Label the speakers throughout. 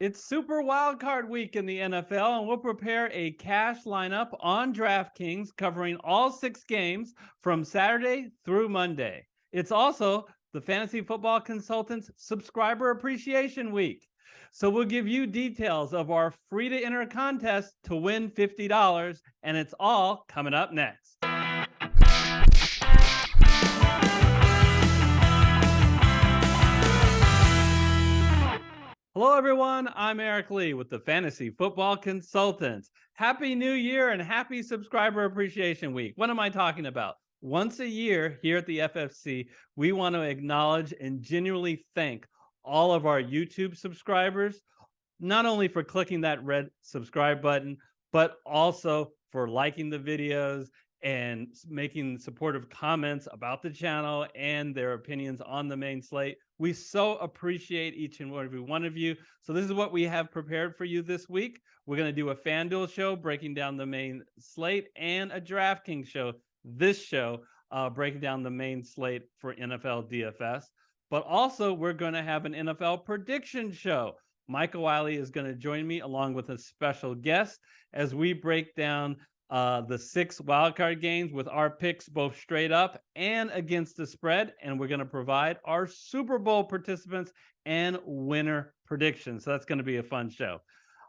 Speaker 1: It's Super Wildcard Week in the NFL, and we'll prepare a cash lineup on DraftKings covering all 6 games from Saturday through Monday. It's also the Fantasy Football Consultants Subscriber Appreciation Week. So we'll give you details of our free-to-enter contest to win $50, and it's all coming up next. Hello, everyone. I'm Eric Lee with the Fantasy Football Consultants. Happy New Year and happy Subscriber Appreciation Week. What am I talking about? Once a year here at the FFC, we want to acknowledge and genuinely thank all of our YouTube subscribers, not only for clicking that red subscribe button, but also for liking the videos and making supportive comments about the channel and their opinions on the main slate. We so appreciate each and every one of you. So this is what we have prepared for you this week. We're going to do a FanDuel show breaking down the main slate and a DraftKings show. This show breaking down the main slate for NFL DFS. But also we're going to have an NFL prediction show. Michael Wiley is going to join me along with a special guest as we break down the 6 wildcard games with our picks both straight up and against the spread. And we're going to provide our Super Bowl participants and winner predictions. So that's going to be a fun show.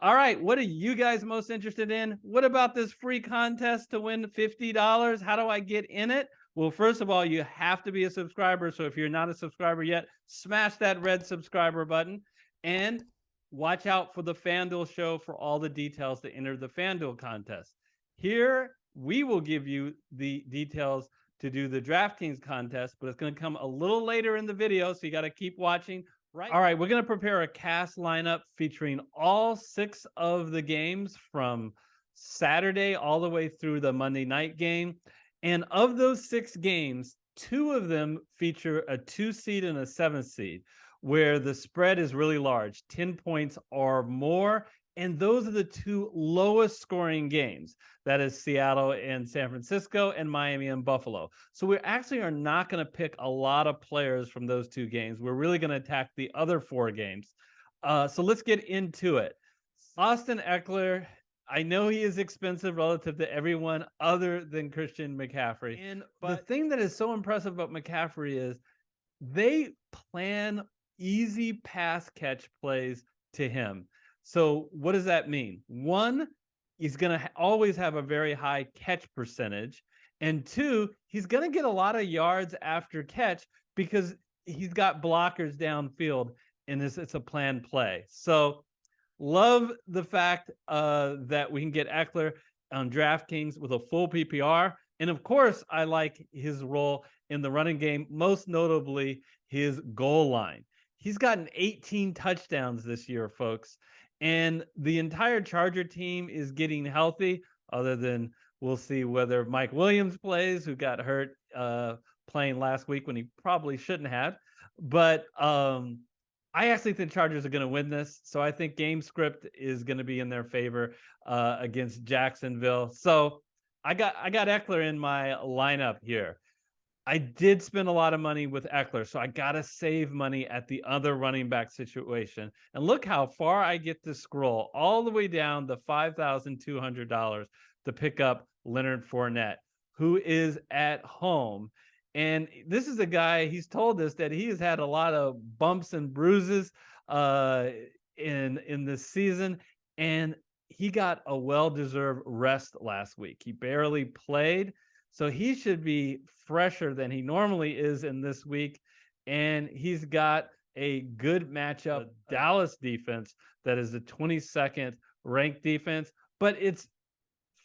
Speaker 1: All right, what are you guys most interested in? What about this free contest to win $50? How do I get in it? Well, first of all, you have to be a subscriber. So if you're not a subscriber yet, smash that red subscriber button and watch out for the FanDuel show for all the details to enter the FanDuel contest. Here, we will give you the details to do the DraftKings contest, but it's going to come a little later in the video, so you got to keep watching. Right. All right, we're going to prepare a cast lineup featuring all 6 of the games from Saturday all the way through the Monday night game. And of those 6 games, 2 of them feature a 2 seed and a 7 seed, where the spread is really large, 10 points or more. And those are the 2 lowest scoring games. That is Seattle and San Francisco and Miami and Buffalo. So we actually are not going to pick a lot of players from those 2 games. We're really going to attack the other 4 games. So let's get into it. Austin Eckler, I know he is expensive relative to everyone other than Christian McCaffrey. But the thing that is so impressive about McCaffrey is they plan easy pass catch plays to him. So what does that mean? 1, he's going to always have a very high catch percentage. And 2, he's going to get a lot of yards after catch because he's got blockers downfield and it's a planned play. So love the fact that we can get Eckler on DraftKings with a full PPR. And of course, I like his role in the running game, most notably his goal line. He's gotten 18 touchdowns this year, folks. And the entire Charger team is getting healthy, other than we'll see whether Mike Williams plays, who got hurt playing last week when he probably shouldn't have. But I actually think Chargers are going to win this. So I think game script is going to be in their favor against Jacksonville. So I got Eckler in my lineup here. I did spend a lot of money with Eckler, so I got to save money at the other running back situation. And look how far I get to scroll all the way down to $5,200 to pick up Leonard Fournette, who is at home. And this is a guy, he's told us that he has had a lot of bumps and bruises in this season. And he got a well-deserved rest last week. He barely played. So he should be fresher than he normally is in this week. And he's got a good matchup, Dallas defense, that is the 22nd ranked defense. But it's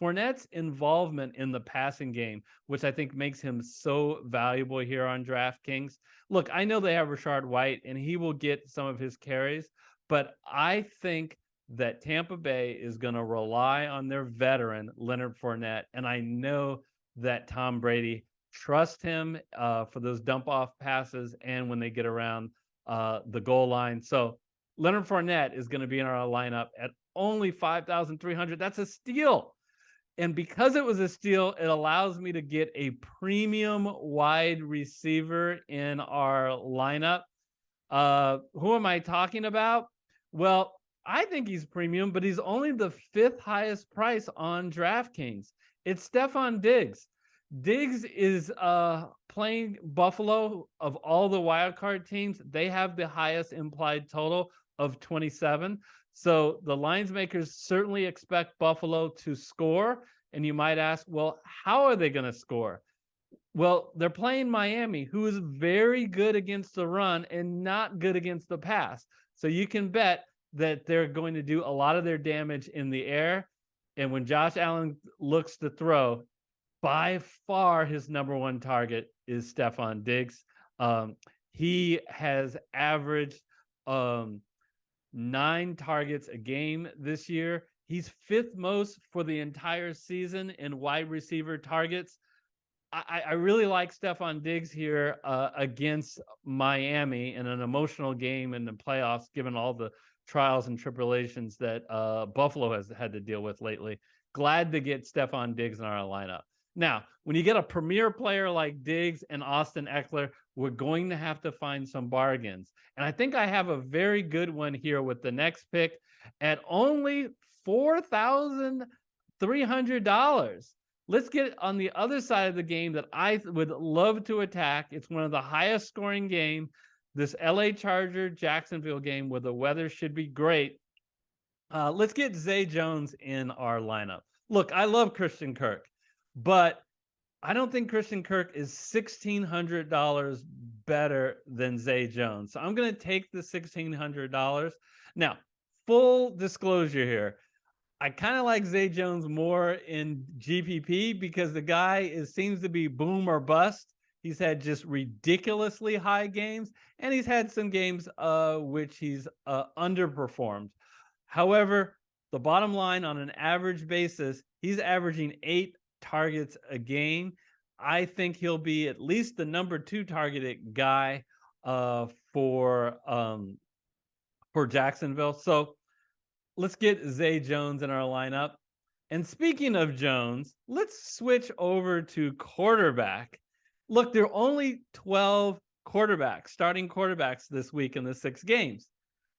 Speaker 1: Fournette's involvement in the passing game, which I think makes him so valuable here on DraftKings. Look, I know they have Rashard White, and he will get some of his carries. But I think that Tampa Bay is going to rely on their veteran, Leonard Fournette. And I know that Tom Brady trusts him for those dump-off passes and when they get around the goal line. So Leonard Fournette is going to be in our lineup at only $5,300. That's a steal. And because it was a steal, it allows me to get a premium wide receiver in our lineup. Who am I talking about? Well, I think he's premium, but he's only the 5th highest price on DraftKings. It's Stephon Diggs. Diggs is playing Buffalo. Of all the wildcard teams, they have the highest implied total of 27. So the lines makers certainly expect Buffalo to score. And you might ask, well, how are they going to score? Well, they're playing Miami, who is very good against the run and not good against the pass. So you can bet that they're going to do a lot of their damage in the air. And when Josh Allen looks to throw, by far his number one target is Stephon Diggs. He has averaged 9 targets a game this year. He's 5th most for the entire season in wide receiver targets. I really like Stephon Diggs here against Miami in an emotional game in the playoffs, given all the trials and tribulations that Buffalo has had to deal with lately. Glad to get Stephon Diggs in our lineup. Now, when you get a premier player like Diggs and Austin Eckler, we're going to have to find some bargains. And I think I have a very good one here with the next pick at only $4,300. Let's get on the other side of the game that I would love to attack. It's one of the highest scoring games, this LA Charger Jacksonville game where the weather should be great. Let's get Zay Jones in our lineup. Look, I love Christian Kirk, but I don't think Christian Kirk is $1,600 better than Zay Jones. So I'm going to take the $1,600. Now, full disclosure here. I kind of like Zay Jones more in GPP because the guy seems to be boom or bust. He's had just ridiculously high games, and he's had some games which he's underperformed. However, the bottom line on an average basis, he's averaging 8 targets a game. I think he'll be at least the number 2 targeted guy for Jacksonville. So let's get Zay Jones in our lineup. And speaking of Jones, let's switch over to quarterback. Look, there are only 12 quarterbacks, starting quarterbacks this week in the 6 games.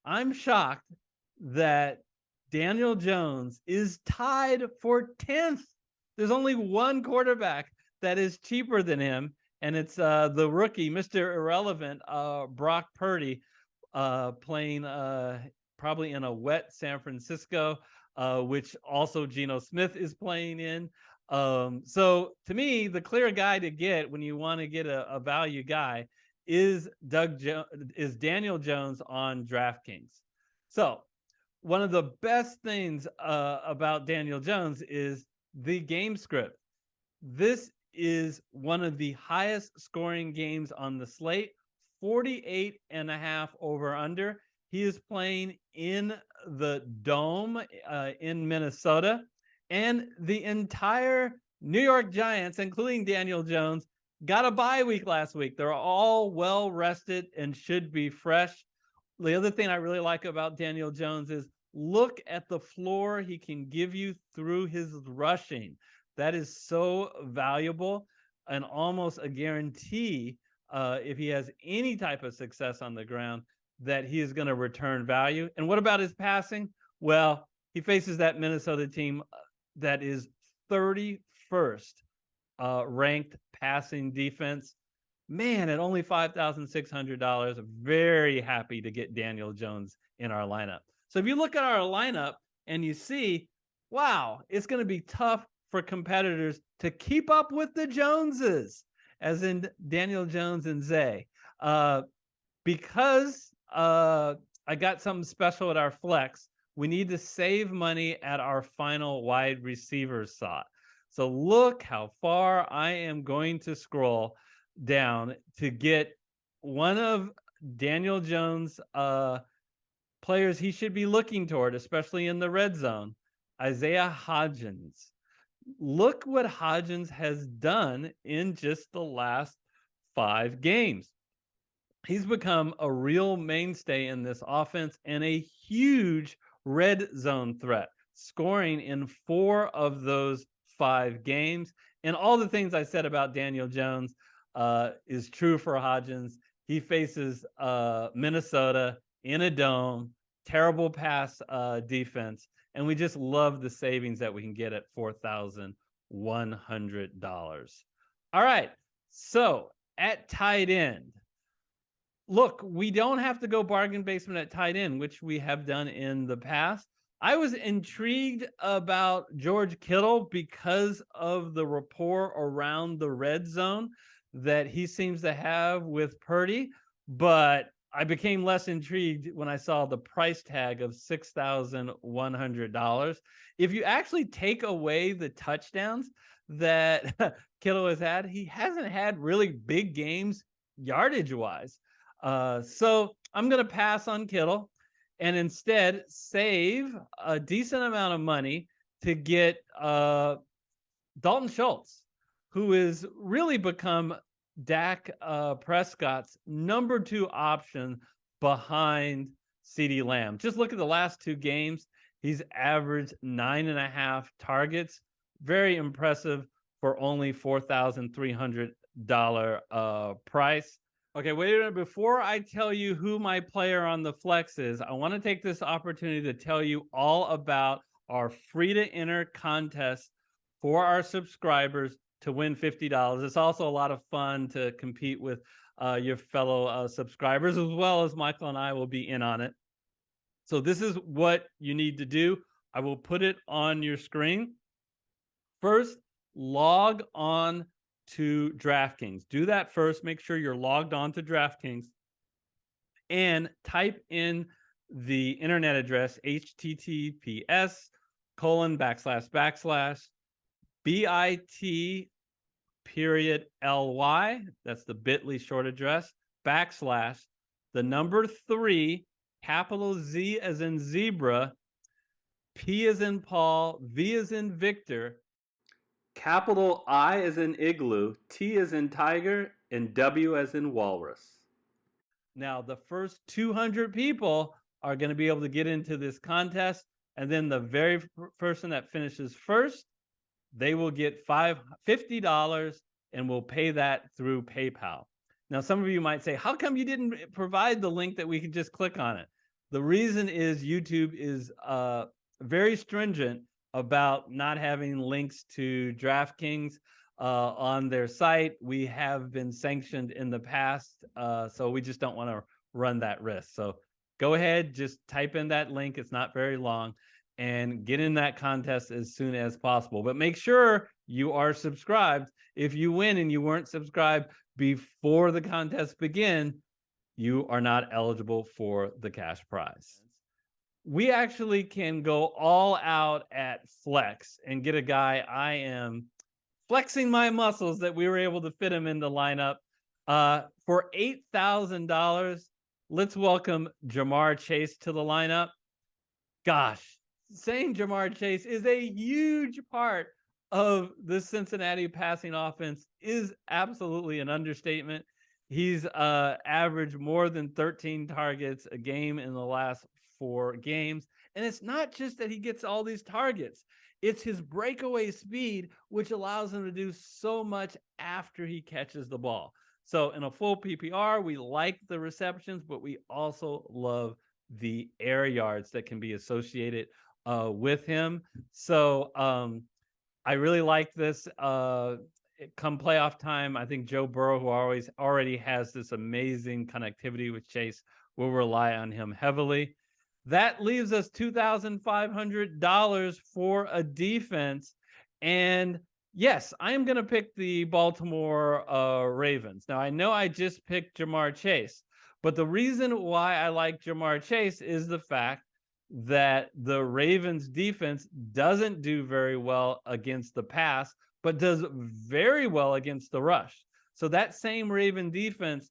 Speaker 1: I'm shocked that Daniel Jones is tied for 10th. There's only one quarterback that is cheaper than him, and it's the rookie, Mr. Irrelevant, Brock Purdy, playing probably in a wet San Francisco, which also Geno Smith is playing in. So to me, the clear guy to get when you want to get a value guy is Daniel Jones on DraftKings. So one of the best things about Daniel Jones is the game script. This is one of the highest scoring games on the slate, 48.5 over under. He is playing in the Dome in Minnesota, and the entire New York Giants, including Daniel Jones, got a bye week last week. They're all well rested and should be fresh. The other thing I really like about Daniel Jones is look at the floor he can give you through his rushing. That is so valuable and almost a guarantee if he has any type of success on the ground that he is going to return value. And what about his passing? Well, he faces that Minnesota team that is 31st ranked passing defense. Man, at only $5,600, very happy to get Daniel Jones in our lineup. So if you look at our lineup and you see, wow, it's going to be tough for competitors to keep up with the Joneses, as in Daniel Jones and Zay. Because I got something special at our flex, we need to save money at our final wide receiver slot. So look how far I am going to scroll down to get one of Daniel Jones' players he should be looking toward, especially in the red zone, Isaiah HODGINS. Look what HODGINS has done in just the last 5 games. He's become a real mainstay in this offense and a huge red zone threat, scoring in 4 of those 5 games. And all the things I said about Daniel Jones is true for HODGINS. He faces Minnesota in a dome. terrible pass defense, and we just love the savings that we can get at $4,100. All right, so at tight end, look, we don't have to go bargain basement at tight end, which we have done in the past. I was intrigued about George Kittle because of the rapport around the red zone that he seems to have with Purdy, but I became less intrigued when I saw the price tag of $6,100. If you actually take away the touchdowns that Kittle has had, he hasn't had really big games yardage-wise. So I'm going to pass on Kittle and instead save a decent amount of money to get Dalton Schultz, who has really become Dak Prescott's number 2 option behind CeeDee Lamb. Just look at the last 2 games. He's averaged 9.5 targets. Very impressive for only $4,300 price. Okay, wait a minute. Before I tell you who my player on the flex is, I want to take this opportunity to tell you all about our free-to-enter contest for our subscribers to win $50. It's also a lot of fun to compete with your fellow subscribers, as well as Michael and I will be in on it. So this is what you need to do. I will put it on your screen. First, log on to DraftKings. Do that first. Make sure you're logged on to DraftKings and type in the internet address https://bit.ly, that's the bit.ly short address, /3, capital Z as in zebra, P as in Paul, V as in Victor, capital I as in igloo, T as in tiger, and W as in walrus. Now, the first 200 people are going to be able to get into this contest, and then the very person that finishes first, they will get $50, and we'll pay that through PayPal. Now, some of you might say, how come you didn't provide the link that we could just click on it? The reason is YouTube is very stringent about not having links to DraftKings on their site. We have been sanctioned in the past, so we just don't want to run that risk. So go ahead, just type in that link. It's not very long, and get in that contest as soon as possible. But make sure you are subscribed. If you win and you weren't subscribed before the contest begins, you are not eligible for the cash prize. We actually can go all out at flex and get a guy. I am flexing my muscles that we were able to fit him in the lineup. For $8,000, let's welcome Ja'Marr Chase to the lineup. Gosh, saying Ja'Marr Chase is a huge part of the Cincinnati passing offense is absolutely an understatement. He's averaged more than 13 targets a game in the last 4 games. And it's not just that he gets all these targets. It's his breakaway speed, which allows him to do so much after he catches the ball. So in a full PPR, we like the receptions, but we also love the air yards that can be associated with him. So I really like this. Come playoff time, I think Joe Burrow, who already has this amazing connectivity with Chase, will rely on him heavily. That leaves us $2,500 for a defense. And yes, I am going to pick the Baltimore Ravens. Now, I know I just picked Ja'Marr Chase, but the reason why I like Ja'Marr Chase is the fact that the Ravens defense doesn't do very well against the pass, but does very well against the rush. So that same Raven defense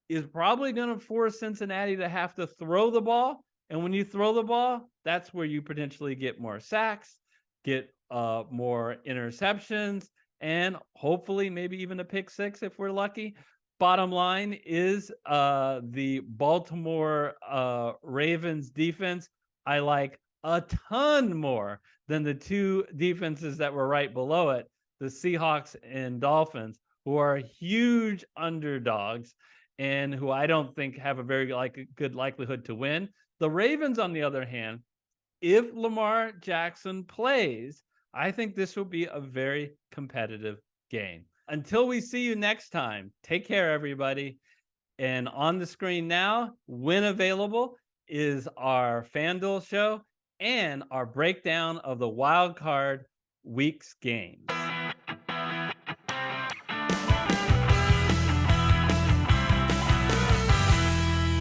Speaker 1: is probably going to force Cincinnati to have to throw the ball. And when you throw the ball, that's where you potentially get more sacks, get more interceptions, and hopefully maybe even a pick six if we're lucky. Bottom line is the Baltimore Ravens defense, I like a ton more than the 2 defenses that were right below it, the Seahawks and Dolphins, who are huge underdogs and who I don't think have a very good likelihood to win. The Ravens, on the other hand, if Lamar Jackson plays, I think this will be a very competitive game. Until we see you next time, take care, everybody. And on the screen now, when available, is our FanDuel show and our breakdown of the wild card week's games.